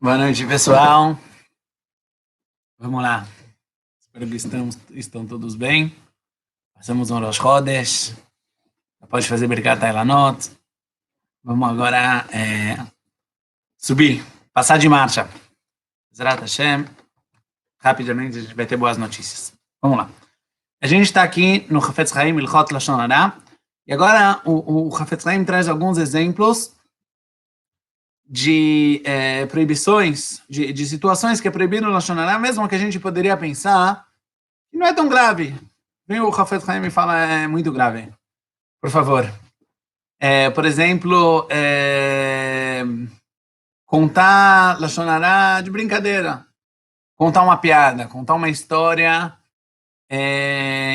Boa noite, pessoal. Vamos lá. Espero que estão todos bem. Passamos um Rosh Chodesh. Pode fazer Birkat Eilanot. Vamos agora subir, passar de marcha. Zrat Hashem. Rapidamente a gente vai ter boas notícias. Vamos lá. A gente está aqui no Chafetz Chaim Ilchot Lashon Hara. E agora o Chafetz Chaim traz alguns exemplos de proibições, de situações que é proibido no Lashon Hara, mesmo que a gente poderia pensar que não é tão grave. Vem o Chafetz Chaim e fala, é muito grave. Por favor. Por exemplo, contar Lashon Hara de brincadeira. Contar uma piada, contar uma história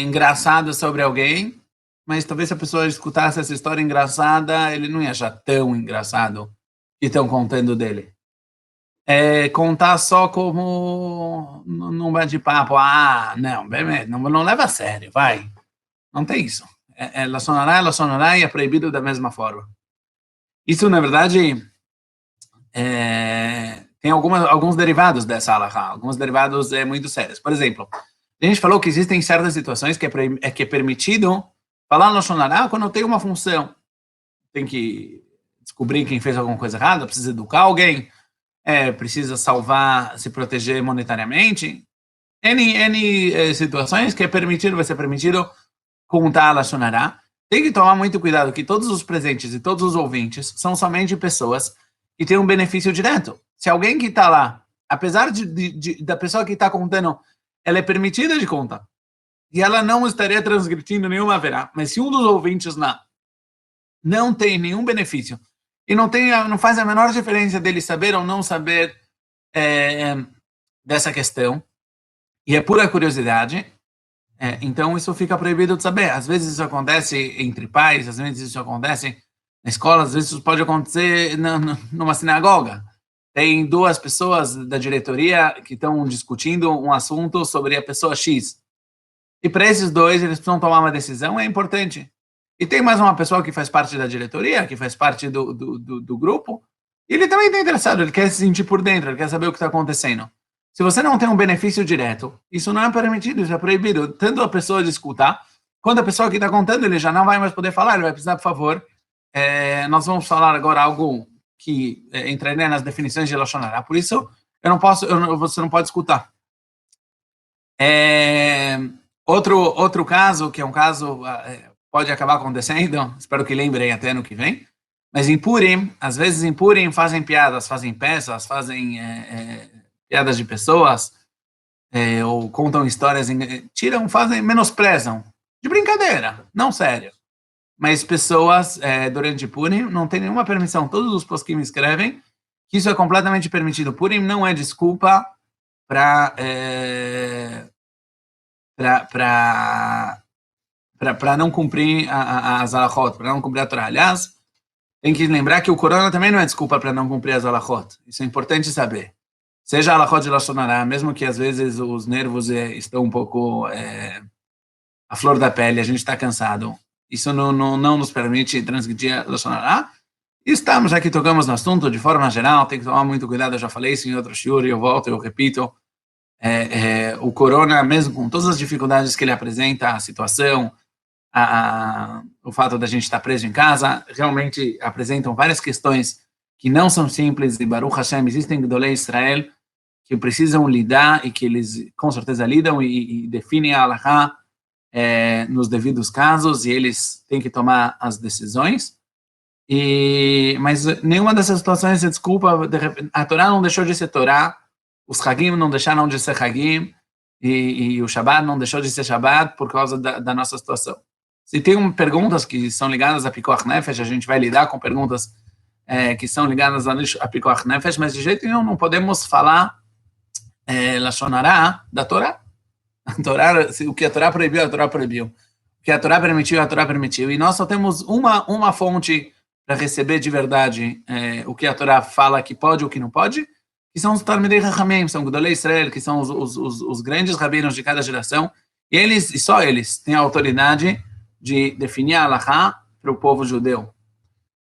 engraçada sobre alguém, mas talvez se a pessoa escutasse essa história engraçada, ele não ia achar tão engraçado que estão contando dele. Contar só como num bate-papo, não leva a sério, vai. Não tem isso. Lashon Hara e é proibido da mesma forma. Isso, na verdade, tem alguns derivados dessa halakha, alguns derivados muito sérios. Por exemplo, a gente falou que existem certas situações que é permitido falar Lashon Hara quando tem uma função. Tem que descobrir quem fez alguma coisa errada, precisa educar alguém, precisa salvar, se proteger monetariamente. N situações que vai ser permitido contar Lashon Hara. Tem que tomar muito cuidado que todos os presentes e todos os ouvintes são somente pessoas que têm um benefício direto. Se alguém que está lá, apesar da pessoa que está contando, ela é permitida de contar, e ela não estaria transgredindo nenhuma haverá, mas se um dos ouvintes lá não tem nenhum benefício, e não faz a menor diferença dele saber ou não saber dessa questão, e é pura curiosidade, então isso fica proibido de saber. Às vezes isso acontece entre pais, às vezes isso acontece na escola, às vezes isso pode acontecer numa sinagoga. Tem duas pessoas da diretoria que estão discutindo um assunto sobre a pessoa X. E para esses dois, eles precisam tomar uma decisão, é importante. E tem mais uma pessoa que faz parte da diretoria, que faz parte do grupo, e ele também está interessado, ele quer se sentir por dentro, ele quer saber o que está acontecendo. Se você não tem um benefício direto, isso não é permitido, isso é proibido. Tanto a pessoa de escutar, quanto a pessoa que está contando, ele já não vai mais poder falar, ele vai precisar, por favor, nós vamos falar agora algo que entraria nas definições de Lashon Hara, por isso você não pode escutar. Outro caso, que é um caso, pode acabar acontecendo, espero que lembrem até ano que vem, mas em Purim, às vezes em Purim fazem piadas, fazem peças, fazem piadas de pessoas, ou contam histórias, menosprezam, de brincadeira, não sério. Mas pessoas, durante Purim, não tem nenhuma permissão. Todos os poskim escrevem que isso é completamente permitido. Purim não é desculpa para não cumprir as halachot, para não cumprir a Torá. Aliás, tem que lembrar que o corona também não é desculpa para não cumprir as halachot. Isso é importante saber. Seja a halachot de Lashon Hara, mesmo que às vezes os nervos estão um pouco à flor da pele, a gente está cansado. Isso não nos permite transgredir Lashon Hara. E estamos aqui, tocamos no assunto de forma geral, tem que tomar muito cuidado, eu já falei isso em outro shiur, eu volto, eu repito. O corona, mesmo com todas as dificuldades que ele apresenta, a situação, o fato da gente estar preso em casa, realmente apresentam várias questões que não são simples, e Baruch Hashem, existem Gedolei Israel que precisam lidar, e que eles com certeza lidam e definem a halakha nos devidos casos, e eles têm que tomar as decisões, mas nenhuma dessas situações é desculpa. A Torá não deixou de ser Torá, os Hagim não deixaram de ser Hagim, e o Shabbat não deixou de ser Shabbat por causa da nossa situação. Se tem perguntas que são ligadas a Pikuach Nefesh, a gente vai lidar com perguntas que são ligadas a Pikuach Nefesh, mas de jeito nenhum não podemos falar Lashon Hara da Torá. O que a Torá proibiu, a Torá proibiu. O que a Torá permitiu, a Torá permitiu. E nós só temos uma fonte para receber de verdade o que a Torá fala que pode ou que não pode, que são os Talmidei Chachamim, são Gedolei Israel, que são os grandes rabinos de cada geração, e eles, e só eles, têm a autoridade de definir a halakha para o povo judeu.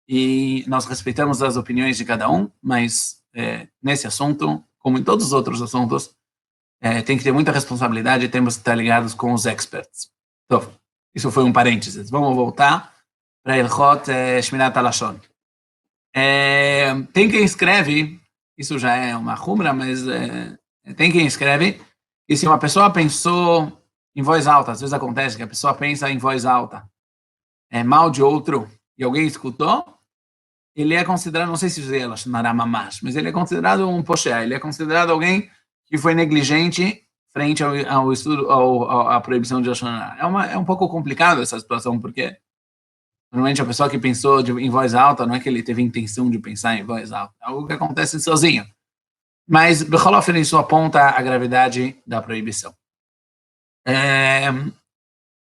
E nós respeitamos as opiniões de cada um, mas nesse assunto, como em todos os outros assuntos, tem que ter muita responsabilidade e temos que estar ligados com os experts. Então, isso foi um parênteses. Vamos voltar para Ilhot Shmirat HaLashon. Tem quem escreve, isso já é uma rumra, mas tem quem escreve, e se uma pessoa pensou em voz alta, às vezes acontece que a pessoa pensa em voz alta, mal de outro, e alguém escutou, ele é considerado, não sei se é Lashon Hara mamash, mas ele é considerado um posheá, ele é considerado alguém que foi negligente frente ao estudo, à proibição de Lashon Hara. É um pouco complicado essa situação, porque normalmente a pessoa que pensou em voz alta, não é que ele teve intenção de pensar em voz alta, é algo que acontece sozinho. Mas, Bechol Ofen, isso aponta a gravidade da proibição.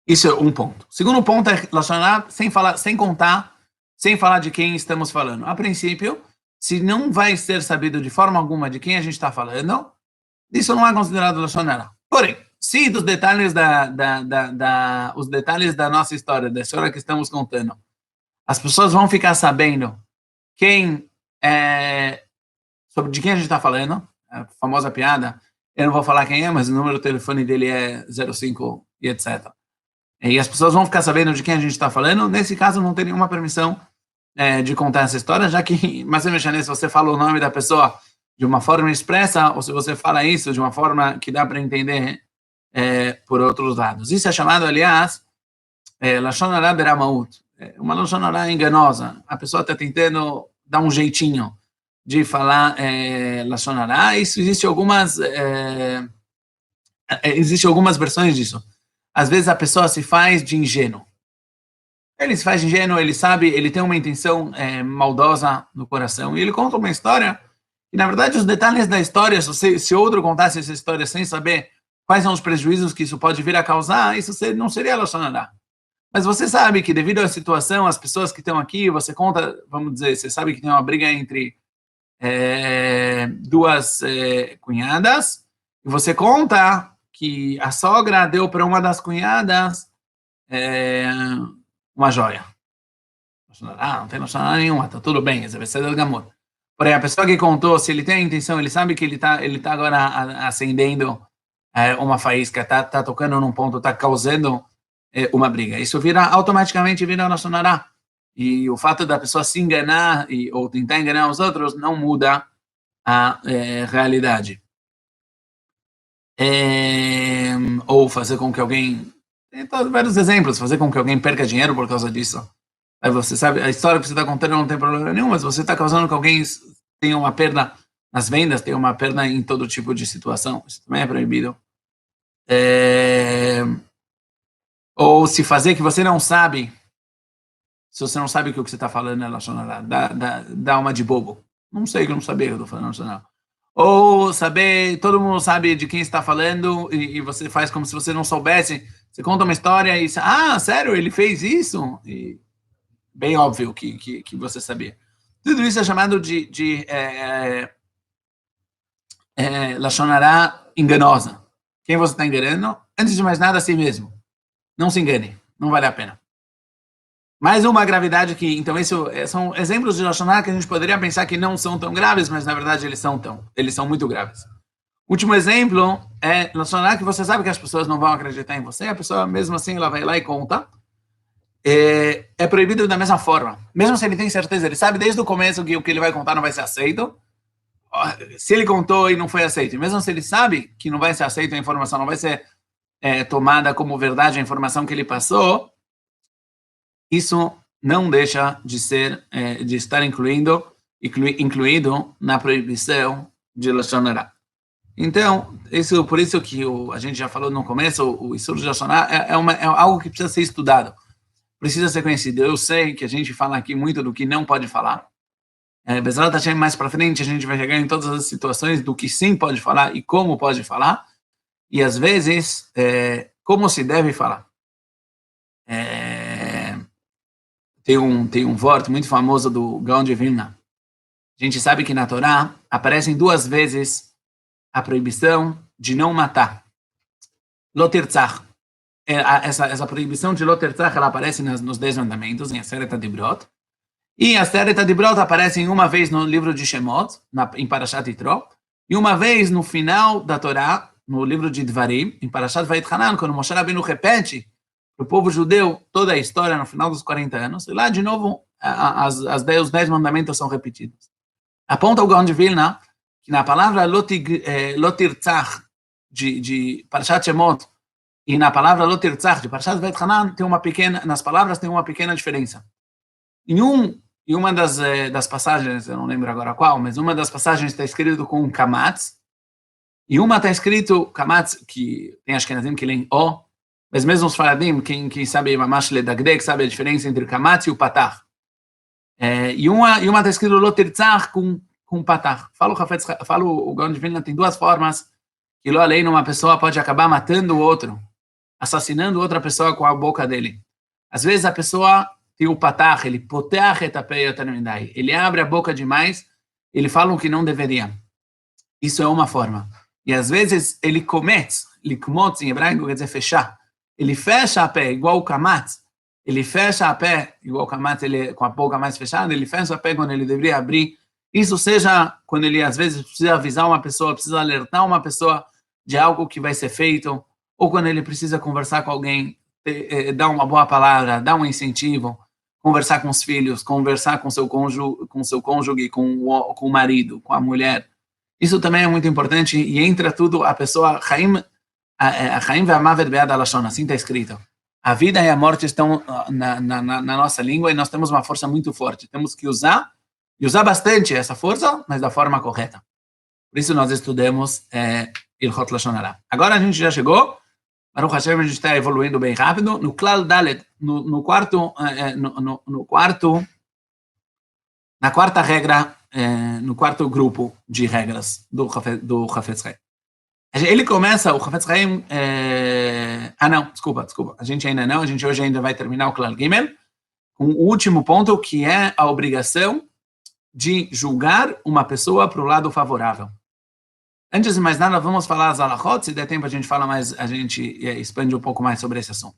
Isso é um ponto. Segundo ponto é Lashon Hara, sem falar de quem estamos falando. A princípio, se não vai ser sabido de forma alguma de quem a gente está falando, isso não é considerado Lashon Hara. Porém, se dos detalhes os detalhes da nossa história, da história que estamos contando, as pessoas vão ficar sabendo sobre de quem a gente está falando, a famosa piada, eu não vou falar quem é, mas o número do telefone dele é 05 e etc. E as pessoas vão ficar sabendo de quem a gente está falando. Nesse caso, não tem nenhuma permissão de contar essa história, já que, mas se você fala o nome da pessoa de uma forma expressa, ou se você fala isso de uma forma que dá para entender por outros lados. Isso é chamado, aliás, Lashon Hara beramaut, uma Lashon Hara enganosa. A pessoa está tentando dar um jeitinho de falar Lashon Hara. Isso existe algumas versões disso. Às vezes a pessoa se faz de ingênuo. Ele se faz de ingênuo, ele sabe, ele tem uma intenção maldosa no coração. E ele conta uma história, e na verdade os detalhes da história, se outro contasse essa história sem saber quais são os prejuízos que isso pode vir a causar, isso não seria Lashon Hara. Mas você sabe que devido à situação, as pessoas que estão aqui, você conta, vamos dizer, você sabe que tem uma briga entre duas cunhadas, e você conta que a sogra deu para uma das cunhadas uma joia. Não tem Lashon Hara nenhuma, tá tudo bem, esse vai ser do Gamur. Porém, a pessoa que contou, se ele tem a intenção, ele sabe que ele tá agora acendendo uma faísca, tá tocando num ponto, tá causando uma briga. Isso automaticamente vira Lashon Hara. E o fato da pessoa se enganar ou tentar enganar os outros não muda a realidade. Ou fazer com que alguém... Tem vários exemplos. Fazer com que alguém perca dinheiro por causa disso. Aí você sabe, a história que você está contando não tem problema nenhum, mas você está causando que alguém tenha uma perda nas vendas, tenha uma perda em todo tipo de situação. Isso também é proibido. Ou se fazer que você não sabe... Se você não sabe que o que você está falando é Lashon Hara, dá uma de bobo. Não sei que eu não sabia que eu estou falando Lashon Hara. Ou saber, todo mundo sabe de quem está falando e você faz como se você não soubesse. Você conta uma história e sério, ele fez isso? E bem óbvio que você sabia. Tudo isso é chamado de Lashon Hara enganosa. Quem você está enganando? Antes de mais nada, a si mesmo. Não se engane, não vale a pena. Mais uma gravidade que, então, são exemplos de Lashon Hara que a gente poderia pensar que não são tão graves, mas na verdade eles são muito graves. Último exemplo é Lashon Hara que você sabe que as pessoas não vão acreditar em você, a pessoa mesmo assim ela vai lá e conta. É proibido da mesma forma, mesmo se ele tem certeza, ele sabe desde o começo que o que ele vai contar não vai ser aceito. Se ele contou e não foi aceito, mesmo se ele sabe que não vai ser aceito a informação, não vai ser tomada como verdade a informação que ele passou, isso não deixa de estar incluído na proibição de Lashon Hara. Então, por isso que a gente já falou no começo, o Isur de Lashon Hara é algo que precisa ser estudado, precisa ser conhecido. Eu sei que a gente fala aqui muito do que não pode falar. Bezerra está mais para frente, a gente vai chegar em todas as situações do que sim pode falar e como pode falar, e às vezes, como se deve falar. Tem um voto muito famoso do Gaon de Vilna. A gente sabe que na Torá aparecem 2 vezes a proibição de não matar. Lotirtzach. Essa proibição de Lotirtzach, ela aparece nos 10 mandamentos, em Aseret HaDibrot. E as Aseret Adibrot aparecem uma vez no livro de Shemot, em Parashat Yitro, e uma vez no final da Torá, no livro de Dvarim, em Parashat Vayetchanan, quando Moshe Rabbeinu repete para o povo judeu toda a história no final dos 40 anos, e lá, de novo, os 10 mandamentos são repetidos. Aponta o Gaon de Vilna que na palavra Lotirtzach, de Parashat Shemot, e na palavra Lotirtzach, de Parashat Vayetchanan, nas palavras tem uma pequena diferença. Em uma das passagens, eu não lembro agora qual, mas uma das passagens está escrito com kamatz, e uma está escrito kamatz, que tem Ashkenazim que leem o, mas mesmo os faradim, quem sabe mamash ledagdek, sabe a diferença entre o kamatz e o patach. E uma está escrito lotirtzach com patach. Fala o Gaon de Vilna, tem duas formas que lo além uma pessoa pode acabar matando o outro, assassinando outra pessoa com a boca dele. Às vezes a pessoa tem o patach, ele poteach etapei otanimidai, ele abre a boca demais, ele fala o que não deveria. Isso é uma forma. E às vezes ele comete, likmotz em hebraico quer dizer fechar. Ele fecha a pé, igual o kamatz. Ele fecha a pé, igual o kamatz, ele com a boca mais fechada, ele fecha a pé quando ele deveria abrir. Isso seja quando ele às vezes precisa avisar uma pessoa, precisa alertar uma pessoa de algo que vai ser feito, ou quando ele precisa conversar com alguém, dar uma boa palavra, dar um incentivo, conversar com os filhos, conversar com seu cônjuge, com o marido, com a mulher. Isso também é muito importante, e entra tudo a pessoa, Chaim ve'amavet be'ad halashon, assim está escrito. A vida e a morte estão na nossa língua, e nós temos uma força muito forte. Temos que usar bastante essa força, mas da forma correta. Por isso nós estudamos Ilchot Lashon Hara. Agora a gente já chegou, Baruch Hashem, a gente está evoluindo bem rápido, no Klal Dalet, na quarta regra, no quarto grupo de regras do Chafetz Chaim. Ele começa, o Chafetz Chaim, não, desculpa, a gente ainda não, a gente hoje ainda vai terminar o Klal Gimel, com o último ponto, que é a obrigação de julgar uma pessoa para o lado favorável. Antes de mais nada, vamos falar as halachot, se der tempo a gente fala mais, a gente expande um pouco mais sobre esse assunto.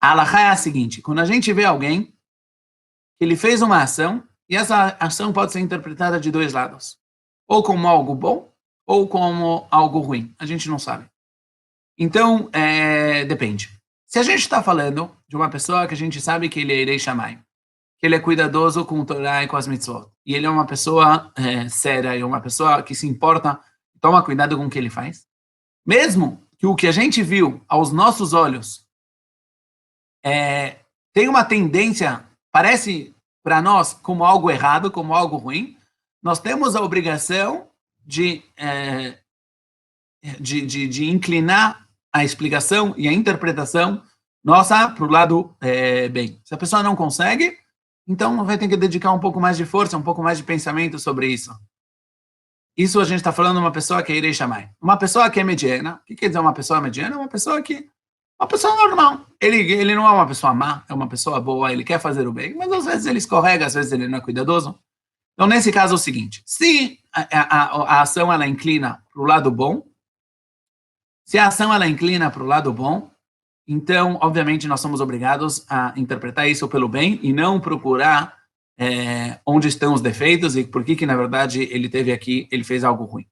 A halachá é a seguinte, quando a gente vê alguém que ele fez uma ação, e essa ação pode ser interpretada de dois lados, ou como algo bom, ou como algo ruim, a gente não sabe. Então, depende. Se a gente está falando de uma pessoa que a gente sabe que ele é Irei Shamayim, que ele é cuidadoso com o Torá e com as mitzvot, e ele é uma pessoa séria, e uma pessoa que se importa, toma cuidado com o que ele faz, mesmo que o que a gente viu aos nossos olhos tem uma tendência, parece para nós como algo errado, como algo ruim, nós temos a obrigação de inclinar a explicação e a interpretação nossa para o lado bem. Se a pessoa não consegue, então vai ter que dedicar um pouco mais de força, um pouco mais de pensamento sobre isso. Isso a gente está falando de uma pessoa que é Irei Shamayim. Uma pessoa que é mediana, o que quer dizer uma pessoa mediana? Uma pessoa normal. Ele não é uma pessoa má, é uma pessoa boa, ele quer fazer o bem, mas às vezes ele escorrega, às vezes ele não é cuidadoso. Então, nesse caso é o seguinte, se a ação ela inclina para o lado bom, então, obviamente, nós somos obrigados a interpretar isso pelo bem e não procurar onde estão os defeitos e por que na verdade, ele teve aqui, ele fez algo ruim.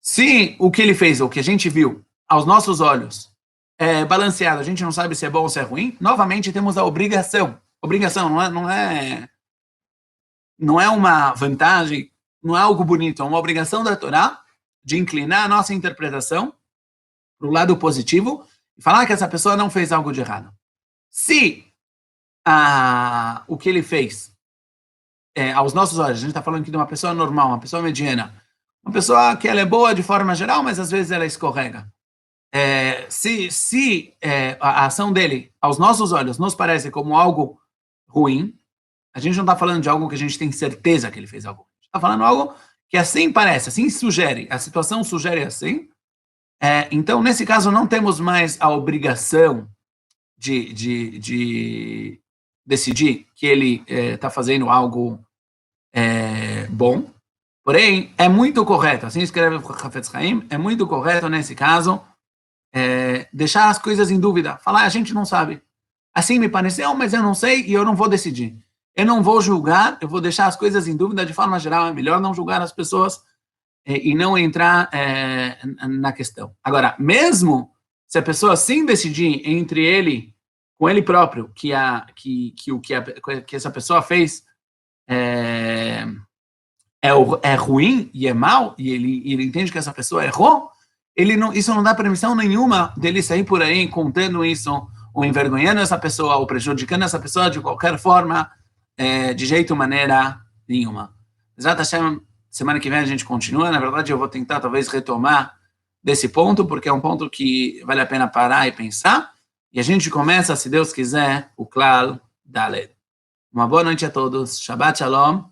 Se o que ele fez, o que a gente viu, aos nossos olhos, é balanceado, a gente não sabe se é bom ou se é ruim, novamente temos a obrigação. Obrigação não é uma vantagem, não é algo bonito, é uma obrigação da Torá de inclinar a nossa interpretação para o lado positivo e falar que essa pessoa não fez algo de errado. Se o que ele fez, aos nossos olhos, a gente está falando aqui de uma pessoa normal, uma pessoa mediana, uma pessoa que ela é boa de forma geral, mas às vezes ela escorrega. Se a ação dele, aos nossos olhos, nos parece como algo ruim, a gente não está falando de algo que a gente tem certeza que ele fez algo ruim. A gente está falando de algo que assim parece, assim sugere, a situação sugere assim. Então, nesse caso, não temos mais a obrigação de decidir que ele está fazendo algo bom. Porém, é muito correto, assim escreve o Chafetz Chaim, é muito correto nesse caso deixar as coisas em dúvida, falar, a gente não sabe. Assim me pareceu, mas eu não sei e eu não vou decidir. Eu não vou julgar, eu vou deixar as coisas em dúvida de forma geral, é melhor não julgar as pessoas e não entrar na questão. Agora, mesmo se a pessoa sim decidir entre ele, com ele próprio, que essa pessoa fez é ruim e é mal, e ele entende que essa pessoa errou, isso não dá permissão nenhuma dele sair por aí contando isso, ou envergonhando essa pessoa, ou prejudicando essa pessoa de qualquer forma, de jeito, maneira nenhuma. Exato, semana que vem a gente continua. Na verdade, eu vou tentar talvez retomar desse ponto, porque é um ponto que vale a pena parar e pensar. E a gente começa, se Deus quiser, o Klal Dalet. Uma boa noite a todos. Shabbat Shalom.